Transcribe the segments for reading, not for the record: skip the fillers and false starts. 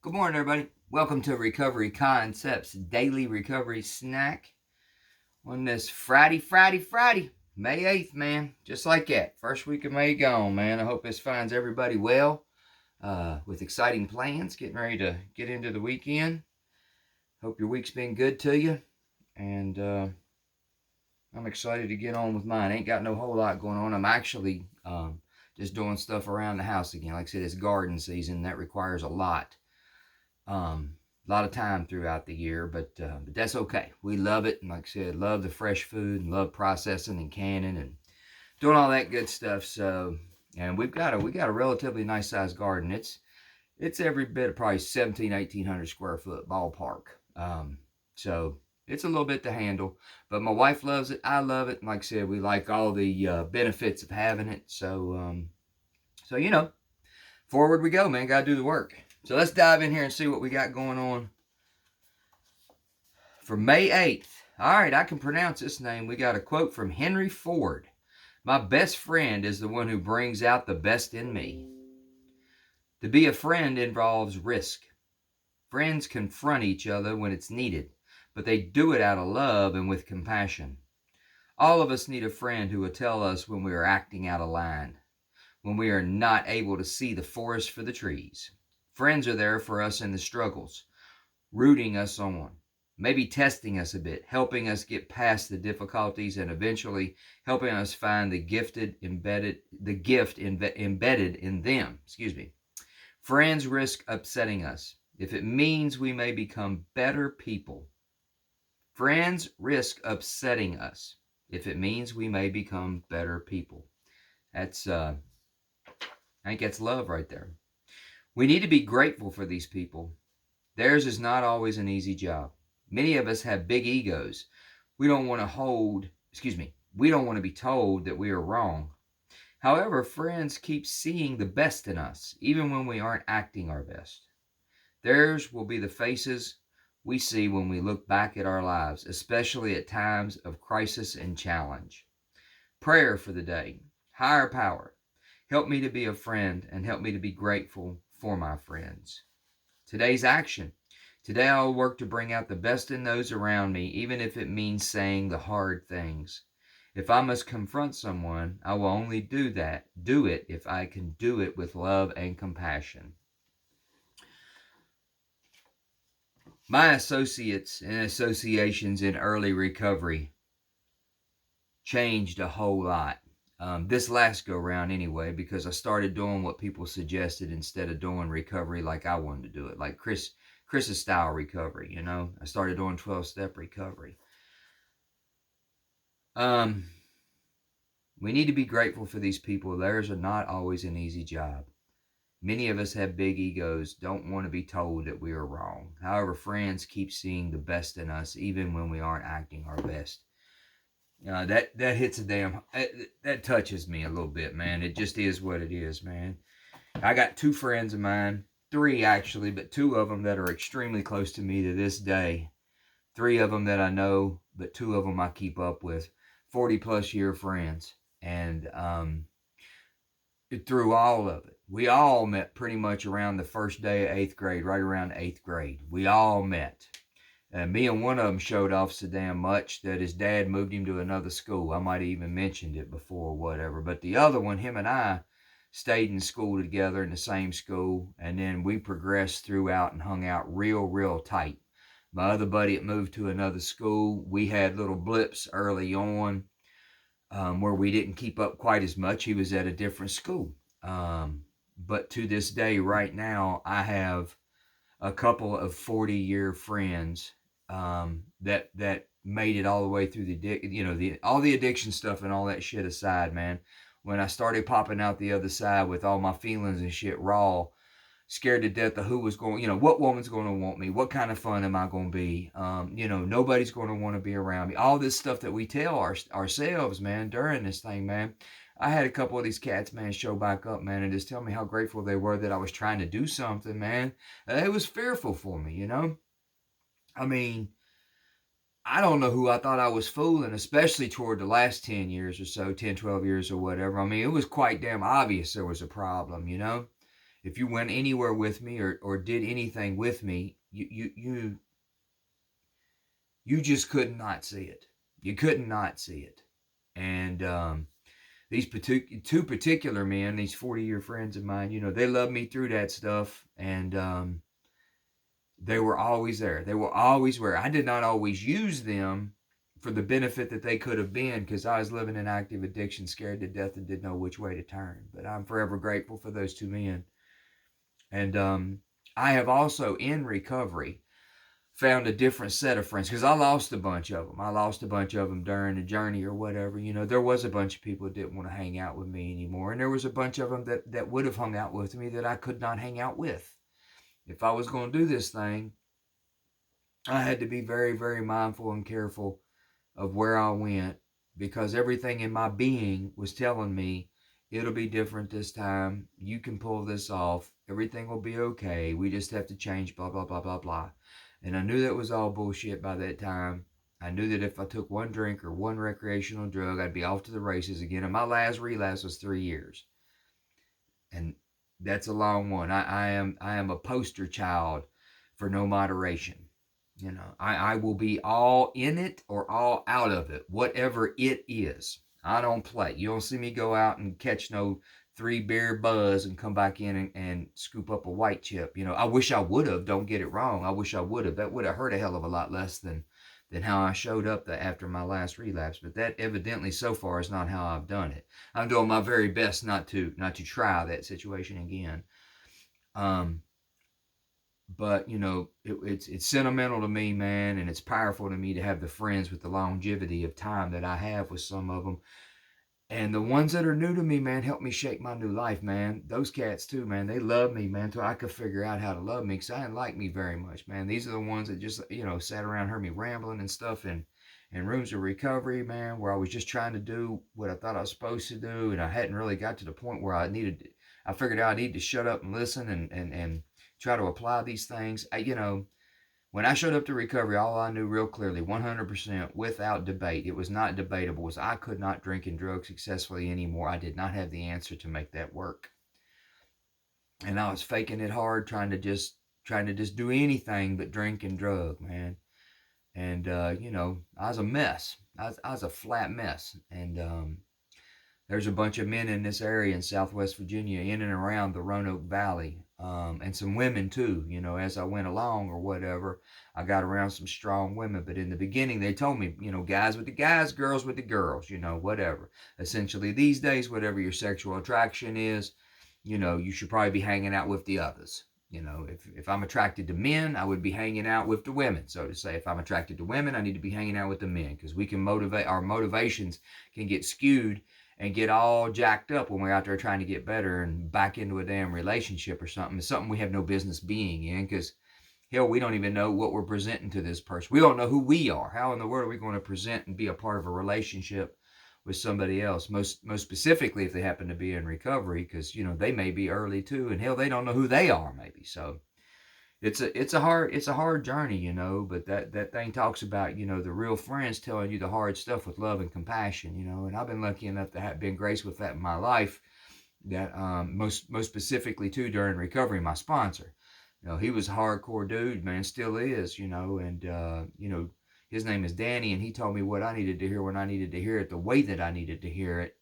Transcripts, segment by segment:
Good morning, everybody. Welcome to Recovery Concepts Daily Recovery Snack on this Friday, May 8th, man. Just like that. First week of May gone, man. I hope this finds everybody well with exciting plans, getting ready to get into the weekend. Hope your week's been good to you. And I'm excited to get on with mine. Ain't got no whole lot going on. I'm actually just doing stuff around the house again. Like I said, it's garden season. That requires a lot. A lot of time throughout the year, but that's okay. We love it, and like I said, love the fresh food, and love processing and canning and doing all that good stuff. So, and we got a relatively nice sized garden. It's every bit of probably 1,800 square foot ballpark. So it's a little bit to handle, but my wife loves it. I love it, and like I said, we like all the benefits of having it. So forward we go, man. Got to do the work. So let's dive in here and see what we got going on for May 8th. All right, I can pronounce this name. We got a quote from Henry Ford. My best friend is the one who brings out the best in me. To be a friend involves risk. Friends confront each other when it's needed, but they do it out of love and with compassion. All of us need a friend who will tell us when we are acting out of line, when we are not able to see the forest for the trees. Friends are there for us in the struggles, rooting us on, maybe testing us a bit, helping us get past the difficulties, and eventually helping us find the gift embedded in them. Friends risk upsetting us if it means we may become better people. Friends risk upsetting us if it means we may become better people. That's I think that's love right there. We need to be grateful for these people. Theirs is not always an easy job. Many of us have big egos. We don't want to be told that we are wrong. However, friends keep seeing the best in us, even when we aren't acting our best. Theirs will be the faces we see when we look back at our lives, especially at times of crisis and challenge. Prayer for the day. Higher power, help me to be a friend and help me to be grateful for my friends. Today's action. Today I will work to bring out the best in those around me, even if it means saying the hard things. If I must confront someone, I will only do it if I can do it with love and compassion. My associates and associations in early recovery changed a whole lot. This last go round anyway, because I started doing what people suggested instead of doing recovery like I wanted to do it, like Chris's style recovery. I started doing 12-step recovery. We need to be grateful for these people. Theirs are not always an easy job. Many of us have big egos, don't want to be told that we are wrong. However, friends keep seeing the best in us even when we aren't acting our best. That hits that touches me a little bit, man. It just is what it is, man. I got two friends of mine, three actually, but two of them that are extremely close to me to this day. Three of them that I know, but two of them I keep up with. 40 plus year friends. And through all of it, we all met pretty much around the first day of 8th grade, right around 8th grade. We all met. Me and one of them showed off so damn much that his dad moved him to another school. I might have even mentioned it before or whatever. But the other one, him and I, stayed in school together in the same school. And then we progressed throughout and hung out real tight. My other buddy had moved to another school. We had little blips early on where we didn't keep up quite as much. He was at a different school. But to this day, right now, I have a couple of 40-year friends that made it all the way through all the addiction stuff and all that shit aside, man. When I started popping out the other side with all my feelings and shit raw, scared to death of who was going, what woman's going to want me, what kind of fun am I going to be, nobody's going to want to be around me. All this stuff that we tell ourselves, man, during this thing, man. I had a couple of these cats, man, show back up, man, and just tell me how grateful they were that I was trying to do something, man. It was fearful for me, I mean, I don't know who I thought I was fooling, especially toward the last 10 years or so, 10, 12 years or whatever. I mean, it was quite damn obvious there was a problem, if you went anywhere with me or did anything with me, you just could not see it. You could not see it. And these two particular men, these 40-year friends of mine, they loved me through that stuff. And they were always there. They were always where I did not always use them for the benefit that they could have been, because I was living in active addiction, scared to death, and didn't know which way to turn. But I'm forever grateful for those two men. And I have also, in recovery, found a different set of friends, because I lost a bunch of them. I lost a bunch of them during the journey or whatever. There was a bunch of people that didn't want to hang out with me anymore. And there was a bunch of them that would have hung out with me that I could not hang out with. If I was going to do this thing, I had to be very, very mindful and careful of where I went, because everything in my being was telling me it'll be different this time. You can pull this off. Everything will be okay. We just have to change, blah, blah, blah, blah, blah. And I knew that was all bullshit by that time. I knew that if I took one drink or one recreational drug, I'd be off to the races again. And my last relapse was 3 years. And that's a long one. I am a poster child for no moderation. I will be all in it or all out of it, whatever it is. I don't play. You don't see me go out and catch no 3-beer buzz and come back in and scoop up a white chip. I wish I would have. Don't get it wrong. I wish I would have. That would have hurt a hell of a lot less than how I showed up after my last relapse. But that evidently so far is not how I've done it. I'm doing my very best not to try that situation again. But it's sentimental to me, man, and it's powerful to me to have the friends with the longevity of time that I have with some of them. And the ones that are new to me, man, help me shape my new life, man. Those cats too, man, they love me, man, till I could figure out how to love me, because I didn't like me very much, man. These are the ones that just, sat around, heard me rambling and stuff in rooms of recovery, man, where I was just trying to do what I thought I was supposed to do, and I hadn't really got to the point where I figured out I needed to shut up and listen and try to apply these things. When I showed up to recovery, all I knew real clearly, 100%, without debate, it was not debatable, was I could not drink and drug successfully anymore. I did not have the answer to make that work. And I was faking it hard, trying to just do anything but drink and drug, man. And, I was a mess. I was a flat mess. And there's a bunch of men in this area in Southwest Virginia, in and around the Roanoke Valley, and some women too. As I went along or whatever, I got around some strong women. But in the beginning, they told me, guys with the guys, girls with the girls, whatever. Essentially, these days, whatever your sexual attraction is, you should probably be hanging out with the others. If I'm attracted to men, I would be hanging out with the women, so to say. If I'm attracted to women, I need to be hanging out with the men, because we can our motivations can get skewed and get all jacked up when we're out there trying to get better and back into a damn relationship or something. It's something we have no business being in, because hell, we don't even know what we're presenting to this person. We don't know who we are. How in the world are we going to present and be a part of a relationship with somebody else? Most specifically if they happen to be in recovery, because they may be early too, and hell, they don't know who they are maybe. So it's a hard journey, but that thing talks about, the real friends telling you the hard stuff with love and compassion, and I've been lucky enough to have been graced with that in my life. That most specifically too during recovery, my sponsor, he was a hardcore dude, man, still is, and his name is Danny, and he told me what I needed to hear when I needed to hear it, the way that I needed to hear it.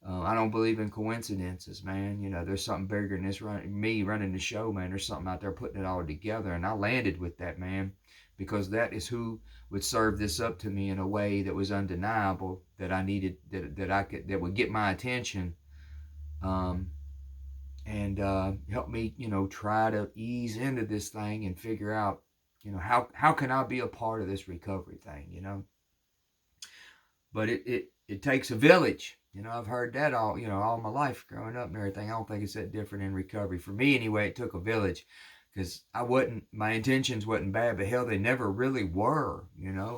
I don't believe in coincidences, man. There's something bigger than me running the show, man. There's something out there putting it all together. And I landed with that, man, because that is who would serve this up to me in a way that was undeniable, that I needed, that would get my attention, and help me, try to ease into this thing and figure out, how can I be a part of this recovery thing, But it takes a village. I've heard that all my life growing up and everything. I don't think it's that different in recovery. For me anyway, it took a village, because my intentions wasn't bad, but hell, they never really were.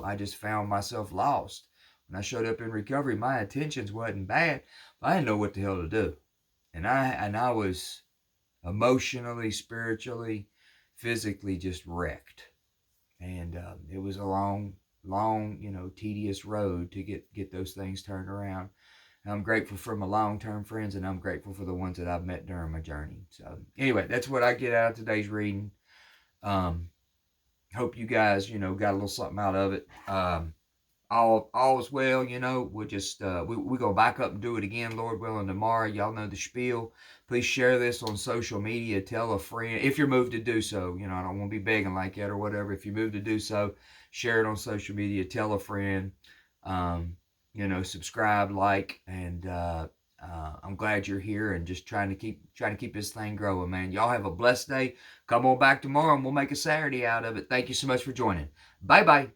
I just found myself lost. When I showed up in recovery, my intentions wasn't bad, but I didn't know what the hell to do. And I was emotionally, spiritually, physically just wrecked. And it was a long, tedious road to get those things turned around. I'm grateful for my long-term friends, and I'm grateful for the ones that I've met during my journey. So anyway, that's what I get out of today's reading. Hope you guys, got a little something out of it. All is well. We'll just we go back up and do it again, Lord willing, tomorrow. Y'all know the spiel. Please share this on social media. Tell a friend if you're moved to do so. I don't want to be begging like that or whatever. If you move to do so, share it on social media. Tell a friend. Subscribe, like, and I'm glad you're here and just trying to keep this thing growing, man. Y'all have a blessed day. Come on back tomorrow and we'll make a Saturday out of it. Thank you so much for joining. Bye bye.